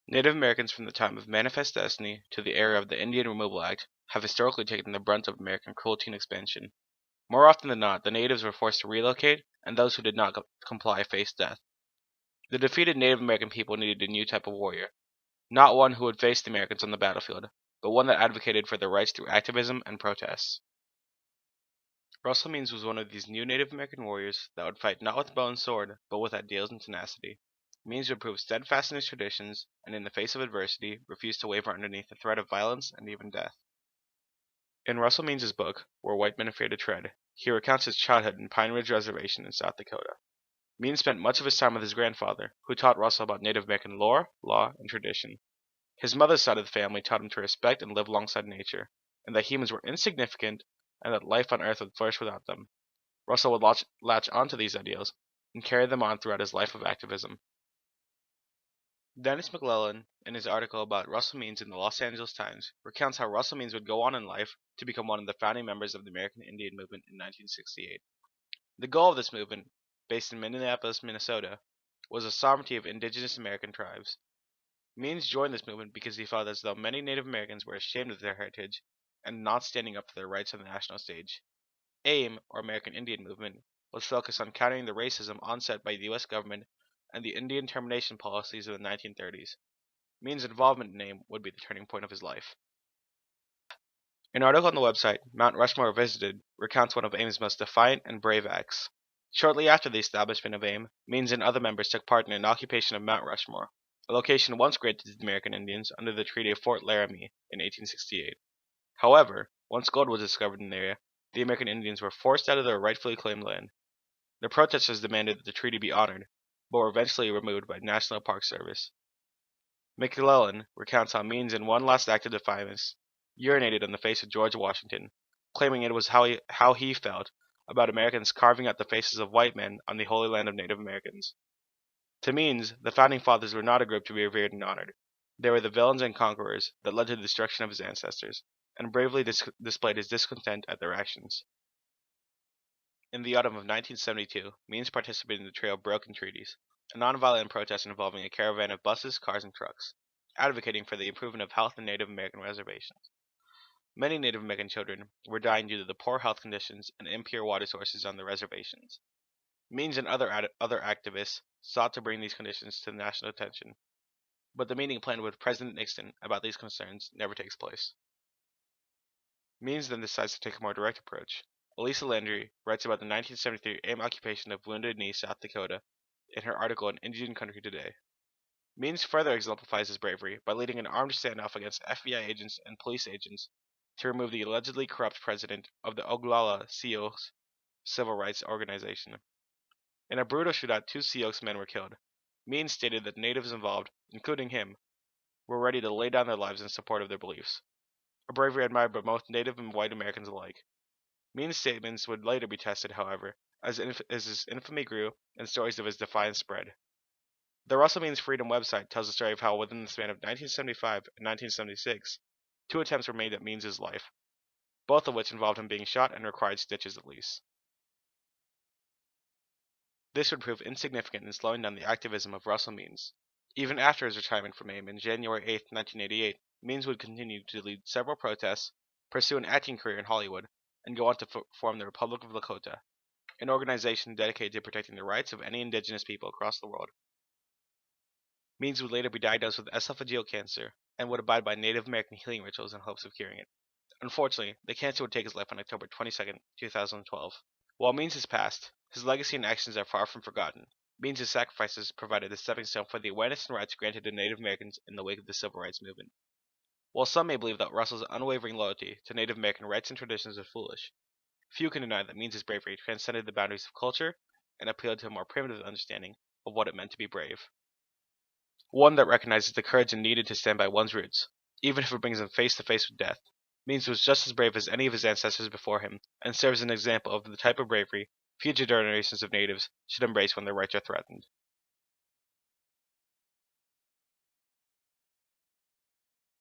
Native Americans from the time of Manifest Destiny to the era of the Indian Removal Act have historically taken the brunt of American cruelty and expansion. More often than not, the natives were forced to relocate, and those who did not comply faced death. The defeated Native American people needed a new type of warrior, not one who would face the Americans on the battlefield, but one that advocated for their rights through activism and protests. Russell Means was one of these new Native American warriors that would fight not with bow and sword, but with ideals and tenacity. Means would prove steadfast in his traditions, and in the face of adversity, refused to waver underneath the threat of violence and even death. In Russell Means' book, Where White Men Fear to Tread, he recounts his childhood in Pine Ridge Reservation in South Dakota. Means spent much of his time with his grandfather, who taught Russell about Native American lore, law, and tradition. His mother's side of the family taught him to respect and live alongside nature, and that humans were insignificant and that life on Earth would flourish without them. Russell would latch onto these ideals and carry them on throughout his life of activism. Dennis McClellan, in his article about Russell Means in the Los Angeles Times, recounts how Russell Means would go on in life to become one of the founding members of the American Indian Movement in 1968. The goal of this movement, based in Minneapolis, Minnesota, was the sovereignty of indigenous American tribes. Means joined this movement because he felt as though many Native Americans were ashamed of their heritage and not standing up for their rights on the national stage. AIM, or American Indian Movement, was focused on countering the racism onset by the U.S. government and the Indian termination policies of the 1930s. Means' involvement in AIM would be the turning point of his life. An article on the website Mount Rushmore Visited recounts one of AIM's most defiant and brave acts. Shortly after the establishment of AIM, Means and other members took part in an occupation of Mount Rushmore, a location once granted to the American Indians under the Treaty of Fort Laramie in 1868. However, once gold was discovered in the area, the American Indians were forced out of their rightfully claimed land. The protesters demanded that the treaty be honored, but were eventually removed by National Park Service. McClellan recounts how Means, in one last act of defiance, urinated on the face of George Washington, claiming it was how he felt about Americans carving out the faces of white men on the holy land of Native Americans. To Means, the Founding Fathers were not a group to be revered and honored. They were the villains and conquerors that led to the destruction of his ancestors, and bravely displayed his discontent at their actions. In the autumn of 1972, Means participated in the Trail of Broken Treaties, a nonviolent protest involving a caravan of buses, cars, and trucks, advocating for the improvement of health in Native American reservations. Many Native American children were dying due to the poor health conditions and impure water sources on the reservations. Means and other activists sought to bring these conditions to national attention, but the meeting planned with President Nixon about these concerns never takes place. Means then decides to take a more direct approach. Elisa Landry writes about the 1973 AIM occupation of Wounded Knee, South Dakota, in her article in Indian Country Today. Means further exemplifies his bravery by leading an armed standoff against FBI agents and police agents to remove the allegedly corrupt president of the Oglala Sioux civil rights organization. In a brutal shootout, 2 Sioux men were killed. Means stated that natives involved, including him, were ready to lay down their lives in support of their beliefs, a bravery admired by both Native and white Americans alike. Means' statements would later be tested, however, as his infamy grew and stories of his defiance spread. The Russell Means Freedom website tells the story of how within the span of 1975 and 1976, 2 attempts were made at Means' life, both of which involved him being shot and required stitches at least. This would prove insignificant in slowing down the activism of Russell Means. Even after his retirement from AIM in January 8, 1988, Means would continue to lead several protests, pursue an acting career in Hollywood, and go on to form the Republic of Lakota, an organization dedicated to protecting the rights of any indigenous people across the world. Means would later be diagnosed with esophageal cancer and would abide by Native American healing rituals in hopes of curing it. Unfortunately, the cancer would take his life on October 22, 2012. While Means has passed, his legacy and actions are far from forgotten. Means' sacrifices provided a stepping stone for the awareness and rights granted to Native Americans in the wake of the Civil Rights Movement. While some may believe that Russell's unwavering loyalty to Native American rights and traditions is foolish, few can deny that Means' bravery transcended the boundaries of culture and appealed to a more primitive understanding of what it meant to be brave. One that recognizes the courage needed to stand by one's roots, even if it brings him face to face with death. Means was just as brave as any of his ancestors before him, and serves as an example of the type of bravery future generations of natives should embrace when their rights are threatened.